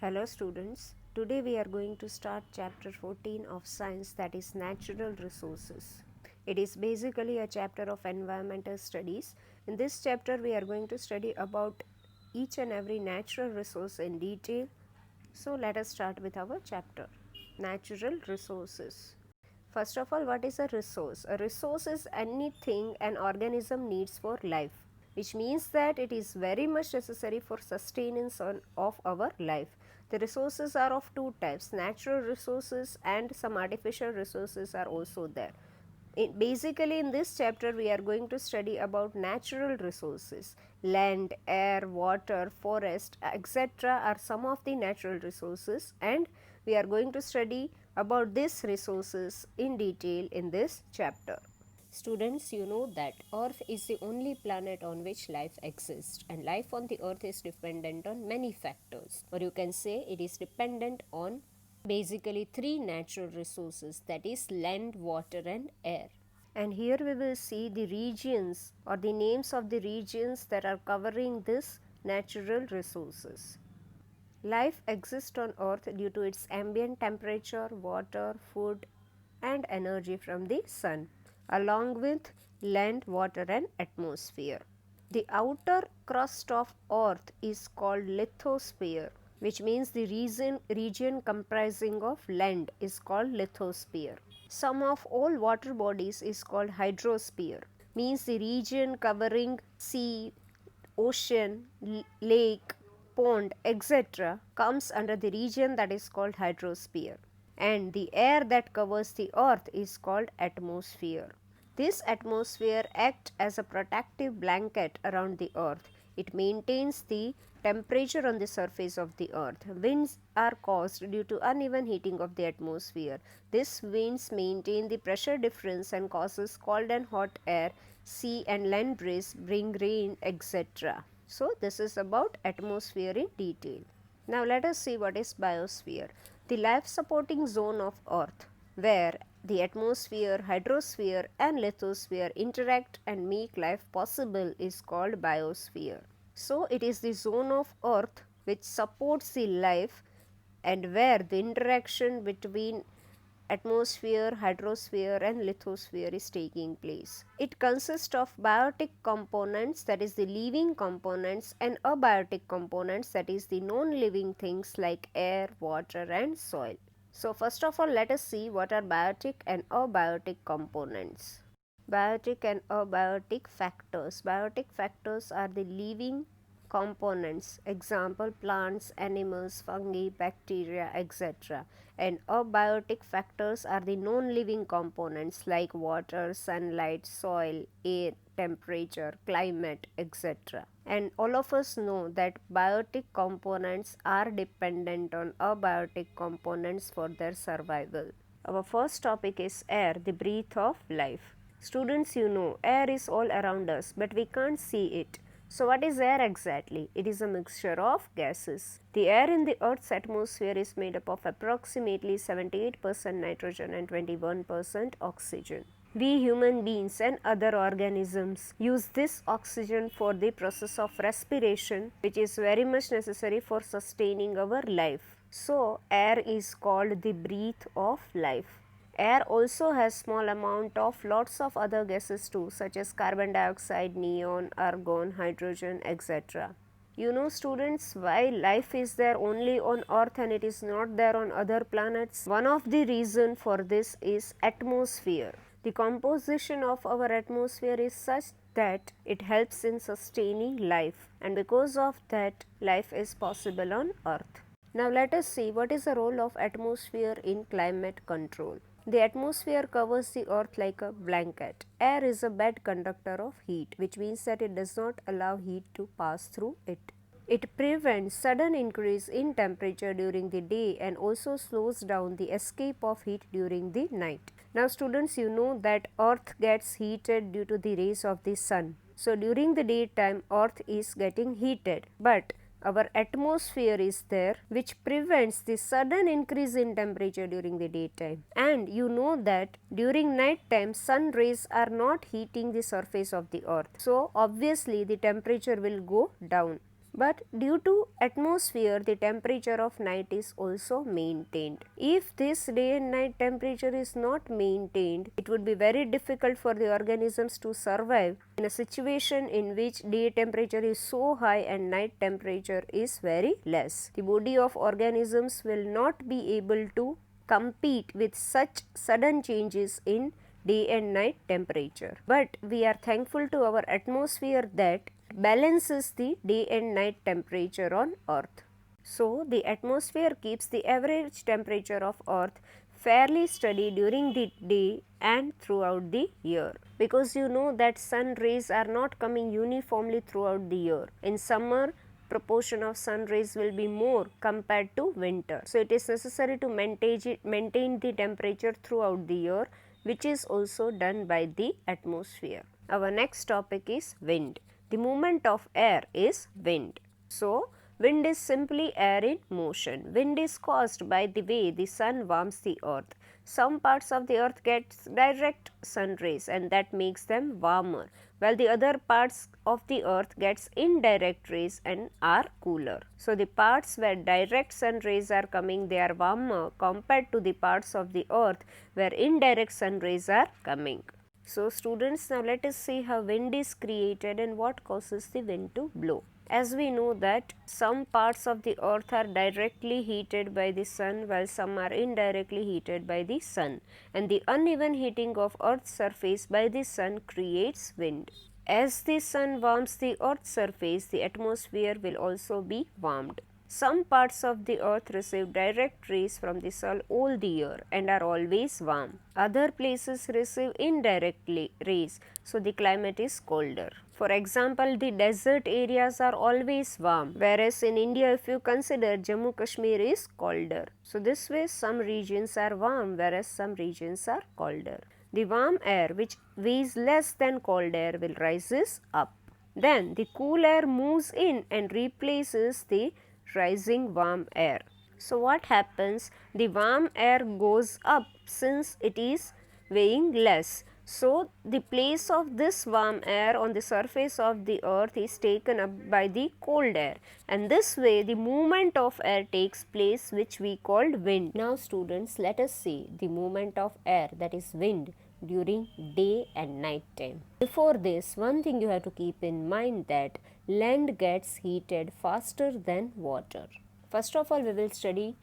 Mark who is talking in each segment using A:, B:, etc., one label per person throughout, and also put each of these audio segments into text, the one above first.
A: Hello students, today we are going to start chapter 14 of science, that is natural resources. It is basically a chapter of environmental studies. In this chapter we are going to study about each and every natural resource in detail. So let us start with our chapter, natural resources. First of all, what is a resource? A resource is anything an organism needs for life, which means that it is very much necessary for sustenance of our life. The resources are of two types, natural resources and some artificial resources are also there. Basically in this chapter we are going to study about natural resources. Land, air, water, forest, etc. are some of the natural resources, and we are going to study about these resources in detail in this chapter. Students, you know that Earth is the only planet on which life exists, and life on the Earth is dependent on many factors, or you can say it is dependent on basically three natural resources, that is land, water and air. And here we will see the regions or the names of the regions that are covering this natural resources. Life exists on Earth due to its ambient temperature, water, food and energy from the sun, along with land, water and atmosphere. The outer crust of Earth is called lithosphere, which means the region comprising of land is called lithosphere. Sum of all water bodies is called hydrosphere, means the region covering sea, ocean, lake, pond, etc. comes under the region that is called hydrosphere, and the air that covers the earth is called atmosphere. This atmosphere acts as a protective blanket around the earth. It maintains the temperature on the surface of the earth. Winds are caused due to uneven heating of the atmosphere. These winds maintain the pressure difference and causes cold and hot air. Sea and land breeze bring rain, etc. So this is about atmosphere in detail. Now let us see what is biosphere. The life supporting zone of earth, where the atmosphere, hydrosphere and lithosphere interact and make life possible, is called biosphere. So it is the zone of earth which supports the life and where the interaction between atmosphere, hydrosphere and lithosphere is taking place. It consists of biotic components, that is the living components, and abiotic components, that is the non-living things like air, water and soil. So first of all, let us see what are biotic and abiotic components. Biotic and abiotic factors. Biotic factors are the living components, example plants, animals, fungi, bacteria, etc. And abiotic factors are the non-living components like water, sunlight, soil, air, temperature, climate, etc. And all of us know that biotic components are dependent on abiotic components for their survival. Our first topic is air, the breath of life. Students, you know, air is all around us, but we can't see it. So what is air exactly? It is a mixture of gases. The air in the Earth's atmosphere is made up of approximately 78% nitrogen and 21% oxygen. We human beings and other organisms use this oxygen for the process of respiration, which is very much necessary for sustaining our life. So, air is called the breath of life. Air also has small amount of lots of other gases too, such as carbon dioxide, neon, argon, hydrogen, etc. You know students, why life is there only on earth and it is not there on other planets? One of the reason for this is atmosphere. The composition of our atmosphere is such that it helps in sustaining life, and because of that life is possible on earth. Now let us see what is the role of atmosphere in climate control. The atmosphere covers the earth like a blanket. Air is a bad conductor of heat, which means that it does not allow heat to pass through it. It prevents sudden increase in temperature during the day and also slows down the escape of heat during the night. Now students, you know that earth gets heated due to the rays of the sun. So during the daytime earth is getting heated, but our atmosphere is there which prevents the sudden increase in temperature during the daytime. And you know that during night time sun rays are not heating the surface of the earth. So obviously the temperature will go down. But due to atmosphere, the temperature of night is also maintained. If this day and night temperature is not maintained, it would be very difficult for the organisms to survive in a situation in which day temperature is so high and night temperature is very less. The body of organisms will not be able to compete with such sudden changes in day and night temperature. But we are thankful to our atmosphere that balances the day and night temperature on earth. So the atmosphere keeps the average temperature of earth fairly steady during the day and throughout the year, because you know that sun rays are not coming uniformly throughout the year. In summer, proportion of sun rays will be more compared to winter, so it is necessary to maintain the temperature throughout the year, which is also done by the atmosphere. Our next topic is wind. The movement of air is wind. So, wind is simply air in motion. Wind is caused by the way the sun warms the earth. Some parts of the earth gets direct sun rays and that makes them warmer, while the other parts of the earth gets indirect rays and are cooler. So the parts where direct sun rays are coming, they are warmer compared to the parts of the earth where indirect sun rays are coming. So students, now let us see how wind is created and what causes the wind to blow. As we know that some parts of the earth are directly heated by the sun while some are indirectly heated by the sun, and the uneven heating of earth's surface by the sun creates wind. As the sun warms the earth's surface, the atmosphere will also be warmed. Some parts of the earth receive direct rays from the sun all the year and are always warm. Other places receive indirect rays, so the climate is colder. For example, the desert areas are always warm, whereas in India, if you consider, Jammu Kashmir is colder. So this way some regions are warm, whereas some regions are colder. The warm air, which weighs less than cold air, will rises up. Then the cool air moves in and replaces the rising warm air. So what happens? The warm air goes up since it is weighing less. So the place of this warm air on the surface of the earth is taken up by the cold air, and this way the movement of air takes place, which we called wind. Now students, let us see the movement of air, that is wind, during day and night time. Before this, one thing you have to keep in mind that land gets heated faster than water. First of all, we will study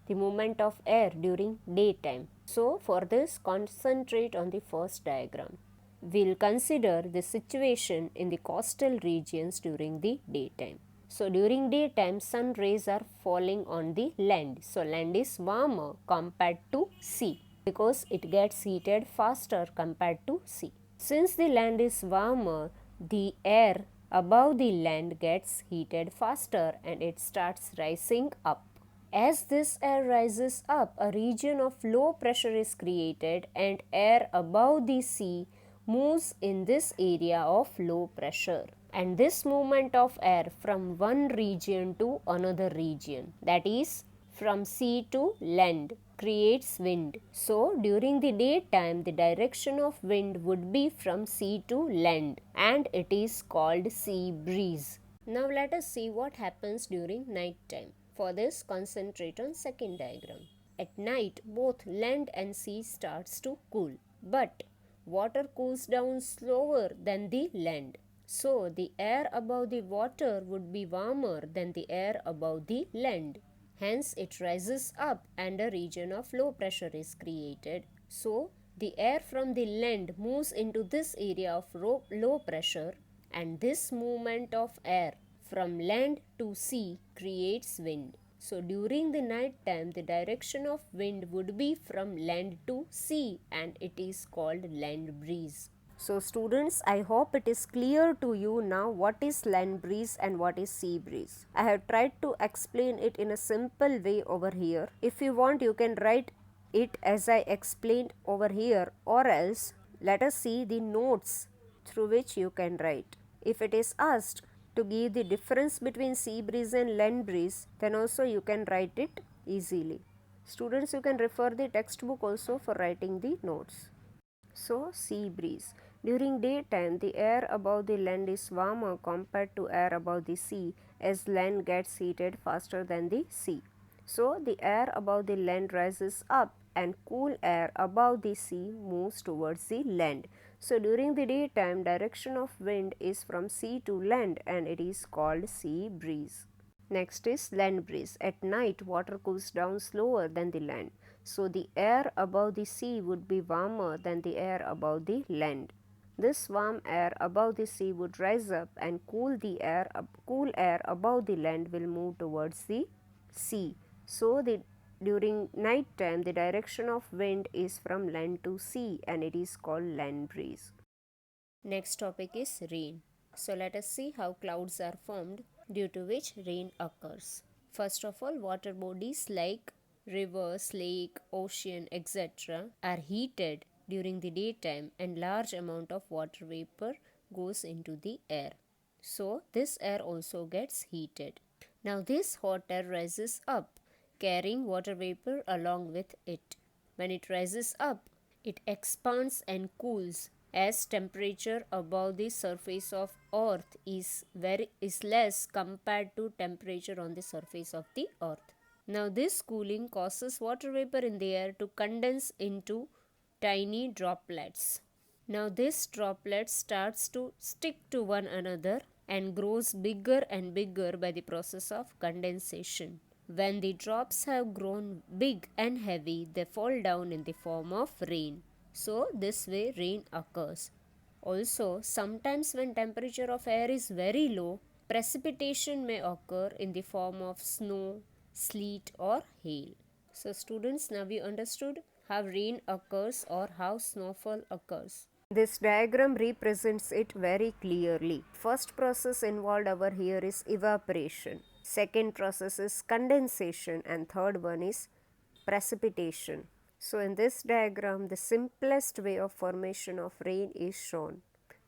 A: the movement of air during daytime. So for this, concentrate on the first diagram. We'll consider the situation in the coastal regions during the daytime. So during daytime, sun rays are falling on the land. So land is warmer compared to sea, because it gets heated faster compared to sea. Since the land is warmer, the air above the land gets heated faster and it starts rising up. As this air rises up, a region of low pressure is created and air above the sea moves in this area of low pressure. And this movement of air from one region to another region, that is from sea to land, creates wind. So during the daytime, the direction of wind would be from sea to land and it is called sea breeze. Now let us see what happens during night time. For this, concentrate on second diagram. At night, both land and sea starts to cool, but water cools down slower than the land. So the air above the water would be warmer than the air above the land. Hence, it rises up and a region of low pressure is created. So the air from the land moves into this area of low pressure, and this movement of air from land to sea creates wind. So during the night time, the direction of wind would be from land to sea and it is called land breeze. So students, I hope it is clear to you now what is land breeze and what is sea breeze. I have tried to explain it in a simple way over here. If you want, you can write it as I explained over here, or else let us see the notes through which you can write. If it is asked to give the difference between sea breeze and land breeze, then also you can write it easily. Students, you can refer the textbook also for writing the notes. So, sea breeze. During daytime, the air above the land is warmer compared to air above the sea, as land gets heated faster than the sea. So, the air above the land rises up and cool air above the sea moves towards the land. So, during the daytime, direction of wind is from sea to land and it is called sea breeze. Next is land breeze. At night, water cools down slower than the land. So, the air above the sea would be warmer than the air above the land. This warm air above the sea would rise up and cool air above the land will move towards the sea. So, during night time, the direction of wind is from land to sea and it is called land breeze. Next topic is rain. So, let us see how clouds are formed due to which rain occurs. First of all, water bodies like rivers, lake, ocean, etc. are heated during the daytime and large amount of water vapor goes into the air. So, this air also gets heated. Now, this hot air rises up, carrying water vapor along with it. When it rises up, it expands and cools as temperature above the surface of earth is less compared to temperature on the surface of the earth. Now, this cooling causes water vapor in the air to condense into tiny droplets. Now, this droplet starts to stick to one another and grows bigger and bigger by the process of condensation. When the drops have grown big and heavy, they fall down in the form of rain. So, this way rain occurs. Also, sometimes when temperature of air is very low, precipitation may occur in the form of snow, sleet or hail. So, students, now you understood how rain occurs or how snowfall occurs. This diagram represents it very clearly. First process involved over here is evaporation. Second process is condensation and third one is precipitation. So, in this diagram, the simplest way of formation of rain is shown.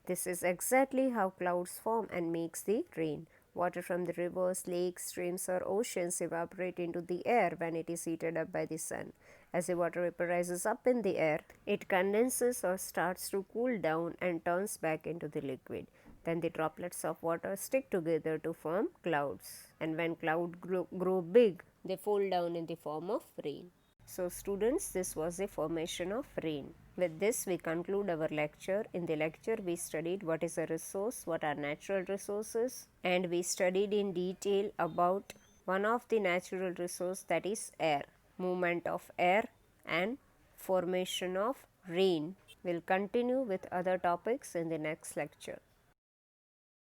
A: This is exactly how clouds form and makes the rain. Water from the rivers, lakes, streams or oceans evaporate into the air when it is heated up by the sun. As the water vapor rises up in the air, it condenses or starts to cool down and turns back into the liquid. Then the droplets of water stick together to form clouds. And when clouds grow big, they fall down in the form of rain. So, students, this was the formation of rain. With this, we conclude our lecture. In the lecture, we studied what is a resource, what are natural resources, and we studied in detail about one of the natural resource, that is air, movement of air and formation of rain. We'll continue with other topics in the next lecture.